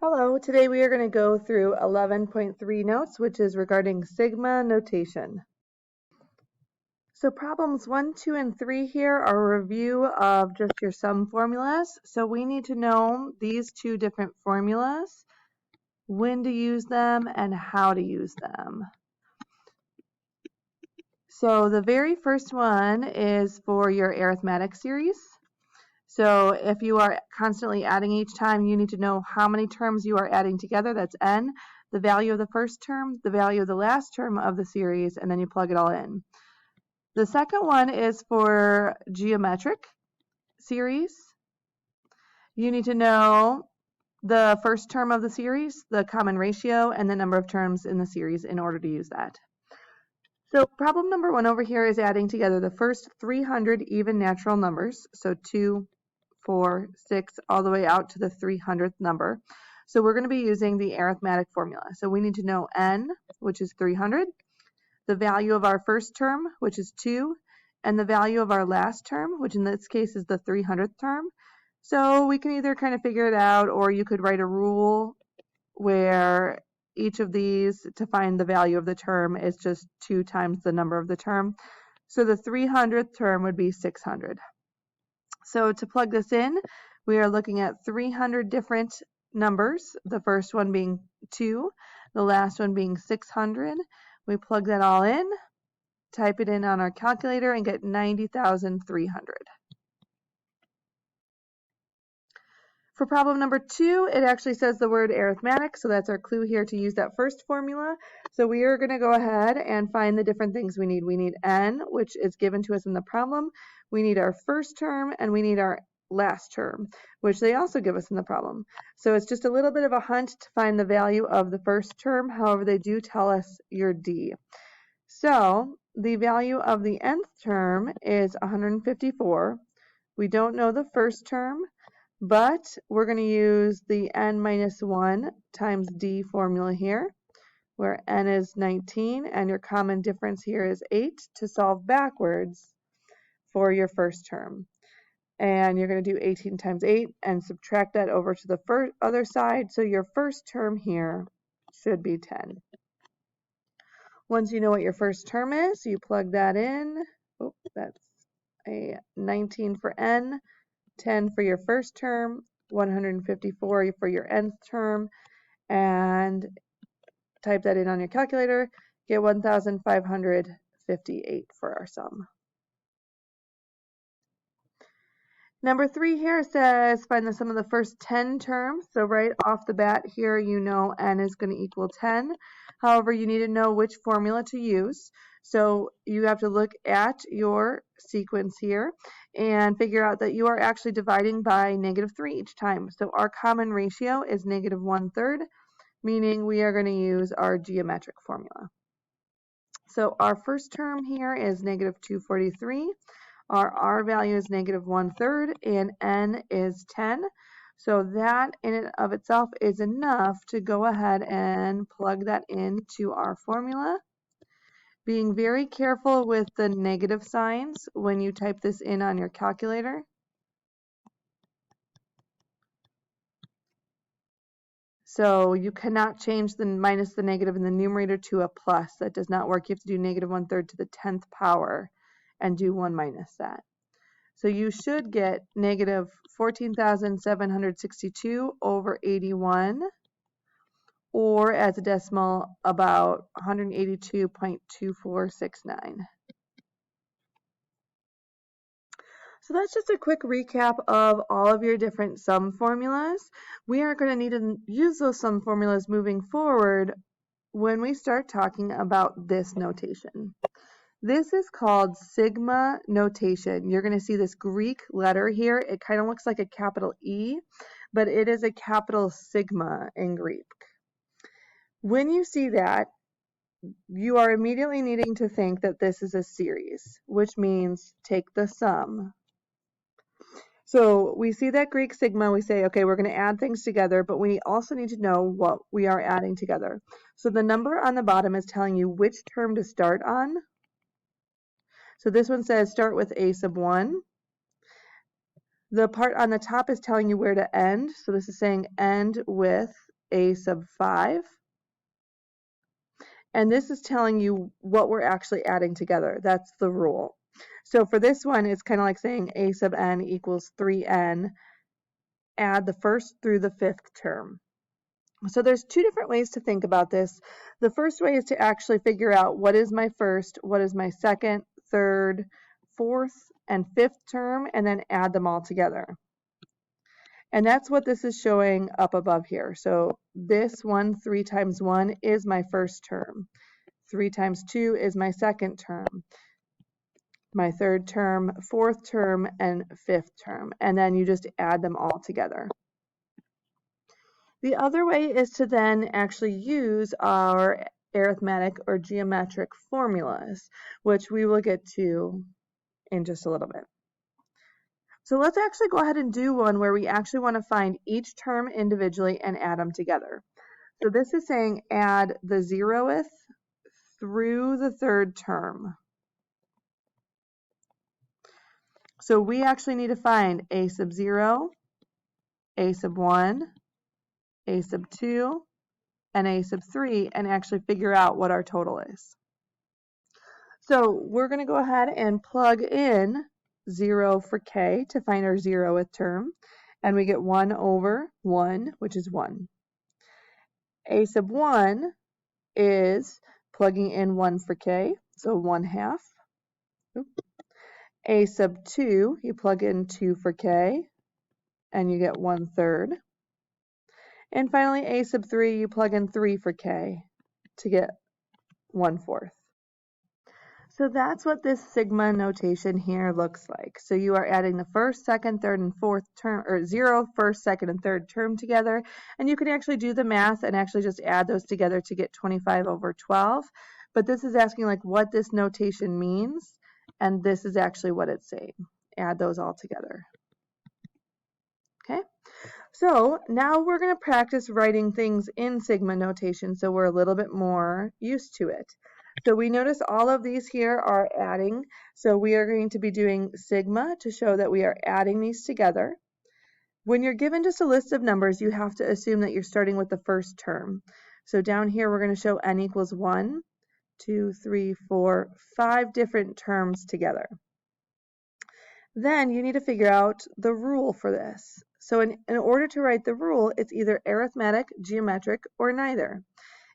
Hello, today we are going to go through 11.3 notes, which is regarding sigma notation. So problems 1, 2, and 3 here are a review of just your sum formulas. So we need to know these two different formulas, when to use them, and how to use them. So the very first one is for your arithmetic series. So if you are constantly adding each time, you need to know how many terms you are adding together. That's n, the value of the first term, the value of the last term of the series, and then you plug it all in. The second one is for geometric series. You need to know the first term of the series, the common ratio, and the number of terms in the series in order to use that. So problem number 1 over here is adding together the first 300 even natural numbers, so 2, 4, 6, all the way out to the 300th number. So we're going to be using the arithmetic formula. So we need to know n, which is 300, the value of our first term, which is 2, and the value of our last term, which in this case is the 300th term. So we can either kind of figure it out, or you could write a rule where each of these to find the value of the term is just 2 times the number of the term. So the 300th term would be 600. So to plug this in, we are looking at 300 different numbers, the first one being 2, the last one being 600. We plug that all in, type it in on our calculator, and get 90,300. For problem number 2, it actually says the word arithmetic, so that's our clue here to use that first formula. So we are going to go ahead and find the different things we need. We need n, which is given to us in the problem. We need our first term, and we need our last term, which they also give us in the problem. So it's just a little bit of a hunt to find the value of the first term. However, they do tell us your d. So the value of the nth term is 154. We don't know the first term, but we're going to use the n minus 1 times d formula here, where n is 19, and your common difference here is 8 to solve backwards for your first term. And you're going to do 18 times 8 and subtract that over to the other side, so your first term here should be 10. Once you know what your first term is, you plug that in. Oh, that's a 19 for n, 10 for your first term, 154 for your nth term, and type that in on your calculator, get 1,558 for our sum. Number 3 here says find the sum of the first 10 terms. So right off the bat here, you know n is going to equal 10. However, you need to know which formula to use. So you have to look at your sequence here and figure out that you are actually dividing by -3 each time. So our common ratio is -1/3, meaning we are going to use our geometric formula. So our first term here is -243. Our R value is -1/3, and n is 10. So that in and of itself is enough to go ahead and plug that into our formula. Being very careful with the negative signs when you type this in on your calculator. So you cannot change the minus the negative in the numerator to a plus. That does not work. You have to do -1/3 to the 10th power and do 1 minus that. So you should get -14,762 over 81, or as a decimal, about 182.2469. So that's just a quick recap of all of your different sum formulas. We are going to need to use those sum formulas moving forward when we start talking about this notation. This is called sigma notation. You're going to see this Greek letter here. It kind of looks like a capital E, but it is a capital sigma in Greek. When you see that, you are immediately needing to think that this is a series, which means take the sum. So we see that Greek sigma, we say, okay, we're going to add things together, but we also need to know what we are adding together. So the number on the bottom is telling you which term to start on. So this one says start with a sub 1. The part on the top is telling you where to end. So this is saying end with a sub 5. And this is telling you what we're actually adding together. That's the rule. So for this one, it's kind of like saying a sub n equals 3n. Add the first through the fifth term. So there's two different ways to think about this. The first way is to actually figure out what is my first, what is my second, third, fourth, and fifth term, and then add them all together. And that's what this is showing up above here. So this 1, 3 times 1 is my first term. 3 times 2 is my second term. My third term, fourth term, and fifth term. And then you just add them all together. The other way is to then actually use our arithmetic or geometric formulas, which we will get to in just a little bit. So let's actually go ahead and do one where we actually want to find each term individually and add them together. So this is saying add the 0th through the third term. So we actually need to find a sub 0, a sub 1, a sub 2, and a sub 3 and actually figure out what our total is. So we're going to go ahead and plug in 0 for k to find our 0th term, and we get 1 over 1, which is 1. A sub 1 is plugging in 1 for k, so 1/2. A sub 2, you plug in 2 for k, and you get 1/3. And finally, a sub 3, you plug in 3 for k to get 1/4. So that's what this sigma notation here looks like. So you are adding the first, second, third, and fourth term, or 0, first, second, and third term together. And you can actually do the math and actually just add those together to get 25 over 12. But this is asking like what this notation means. And this is actually what it's saying. Add those all together. Okay. So now we're going to practice writing things in sigma notation so we're a little bit more used to it. So we notice all of these here are adding. So we are going to be doing sigma to show that we are adding these together. When you're given just a list of numbers, you have to assume that you're starting with the first term. So down here we're going to show n equals 1, 2, 3, 4, 5 different terms together. Then you need to figure out the rule for this. So in order to write the rule, it's either arithmetic, geometric, or neither.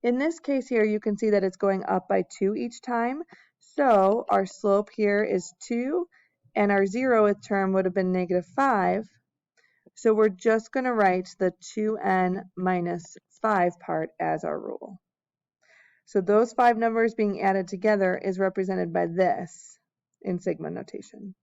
In this case here, you can see that it's going up by 2 each time. So our slope here is 2, and our 0th term would have been -5. So we're just going to write the 2n minus 5 part as our rule. So those 5 numbers being added together is represented by this in sigma notation.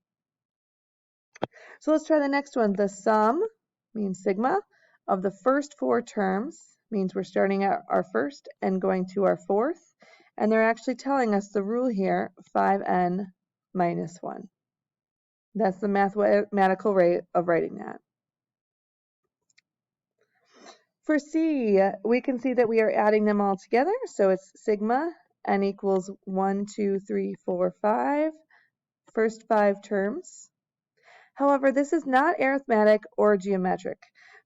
So let's try the next one. The sum means sigma of the first 4 terms means we're starting at our first and going to our fourth. And they're actually telling us the rule here, 5n minus 1. That's the mathematical rate of writing that. For C, we can see that we are adding them all together. So it's sigma n equals 1, 2, 3, 4, 5. First 5 terms. However, this is not arithmetic or geometric.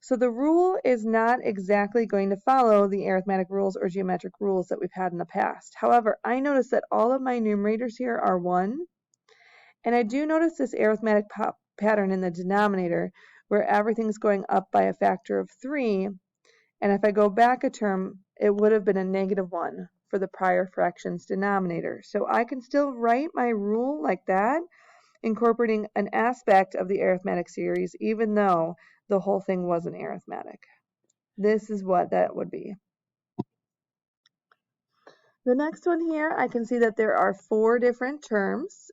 So the rule is not exactly going to follow the arithmetic rules or geometric rules that we've had in the past. However, I notice that all of my numerators here are 1. And I do notice this arithmetic pattern in the denominator where everything's going up by a factor of 3. And if I go back a term, it would have been a -1 for the prior fraction's denominator. So I can still write my rule like that, incorporating an aspect of the arithmetic series, even though the whole thing wasn't arithmetic. This is what that would be. The next one here, I can see that there are 4 different terms,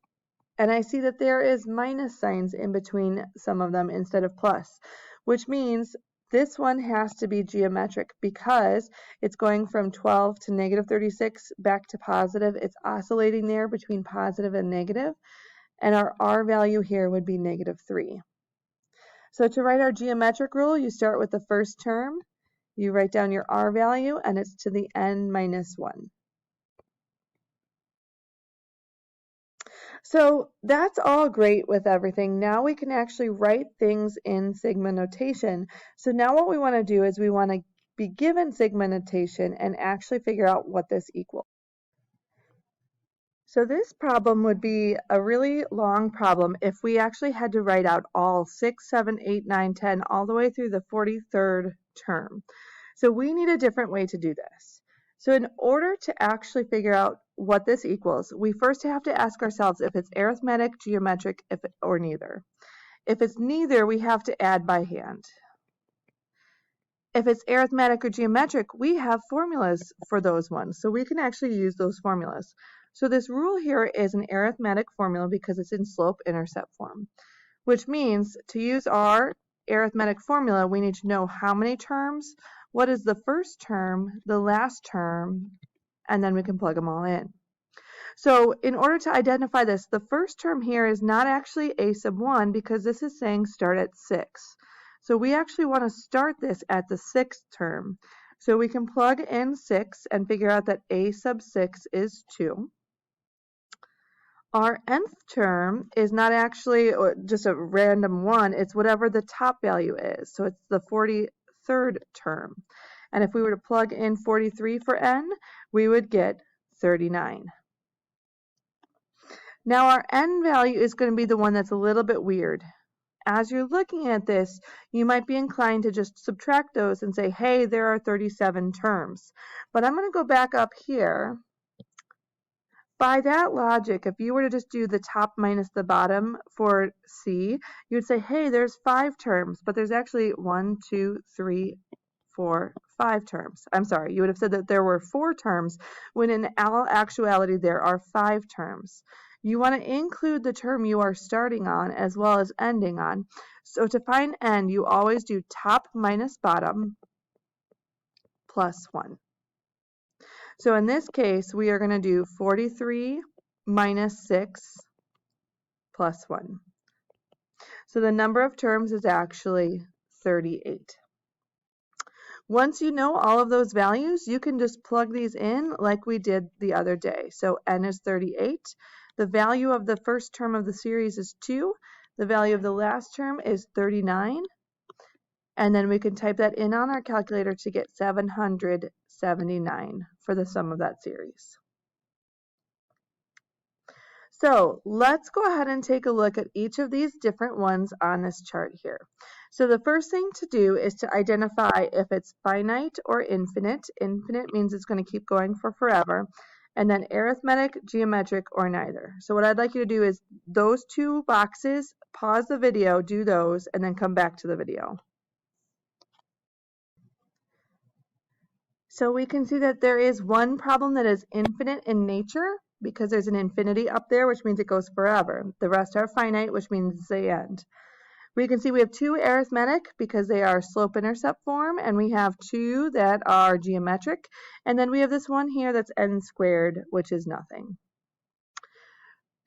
and I see that there is minus signs in between some of them instead of plus, which means this one has to be geometric because it's going from 12 to -36 back to positive. It's oscillating there between positive and negative. And our R value here would be -3. So to write our geometric rule, you start with the first term, you write down your R value, and it's to the n minus 1. So that's all great with everything. Now we can actually write things in sigma notation. So now what we want to do is we want to be given sigma notation and actually figure out what this equals. So this problem would be a really long problem if we actually had to write out all 6, 7, 8, 9, 10, all the way through the 43rd term. So we need a different way to do this. So in order to actually figure out what this equals, we first have to ask ourselves if it's arithmetic, geometric, or neither. If it's neither, we have to add by hand. If it's arithmetic or geometric, we have formulas for those ones, so we can actually use those formulas. So this rule here is an arithmetic formula because it's in slope-intercept form, which means to use our arithmetic formula, we need to know how many terms, what is the first term, the last term, and then we can plug them all in. So in order to identify this, the first term here is not actually a sub 1 because this is saying start at 6. So we actually want to start this at the 6th term. So we can plug in 6 and figure out that a sub 6 is 2. Our nth term is not actually just a random one, it's whatever the top value is. So it's the 43rd term. And if we were to plug in 43 for n, we would get 39. Now our n value is going to be the one that's a little bit weird. As you're looking at this, you might be inclined to just subtract those and say, hey, there are 37 terms. But I'm going to go back up here. By that logic, if you were to just do the top minus the bottom for C, you would say, hey, there's 5 terms, but there's actually 1, 2, 3, 4, 5 terms. I'm sorry, you would have said that there were 4 terms, when in all actuality there are 5 terms. You want to include the term you are starting on as well as ending on. So to find n, you always do top minus bottom plus 1. So in this case, we are going to do 43 minus 6 plus 1. So the number of terms is actually 38. Once you know all of those values, you can just plug these in like we did the other day. So n is 38. The value of the first term of the series is 2. The value of the last term is 39. And then we can type that in on our calculator to get 779 for the sum of that series. So let's go ahead and take a look at each of these different ones on this chart here. So the first thing to do is to identify if it's finite or infinite. Infinite means it's going to keep going for forever. And then arithmetic, geometric, or neither. So what I'd like you to do is those 2 boxes, pause the video, do those, and then come back to the video. So we can see that there is one problem that is infinite in nature because there's an infinity up there, which means it goes forever. The rest are finite, which means they end. We can see we have 2 arithmetic because they are slope-intercept form, and we have 2 that are geometric, and then we have this one here that's n squared, which is nothing.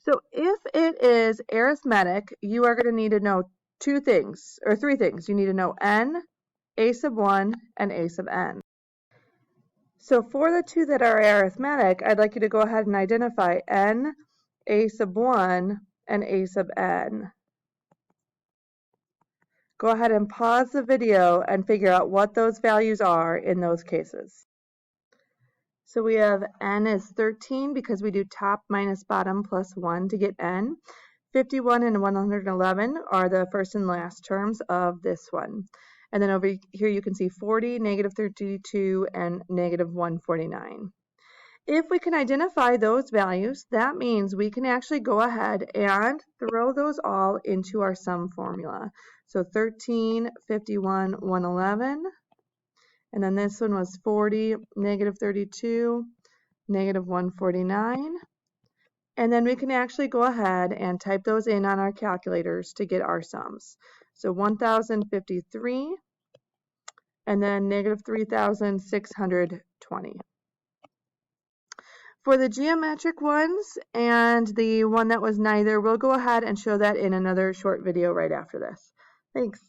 So if it is arithmetic, you are going to need to know 2 things, or 3 things. You need to know n, a sub 1, and a sub n. So for the 2 that are arithmetic, I'd like you to go ahead and identify n, a sub 1, and a sub n. Go ahead and pause the video and figure out what those values are in those cases. So we have n is 13 because we do top minus bottom plus 1 to get n. 51 and 111 are the first and last terms of this one. And then over here you can see 40, negative 32, and negative 149. If we can identify those values, that means we can actually go ahead and throw those all into our sum formula. So 13, 51, 111, and then this one was 40, negative 32, negative 149. And then we can actually go ahead and type those in on our calculators to get our sums. So 1,053, and then negative 3,620. For the geometric ones and the one that was neither, we'll go ahead and show that in another short video right after this. Thanks.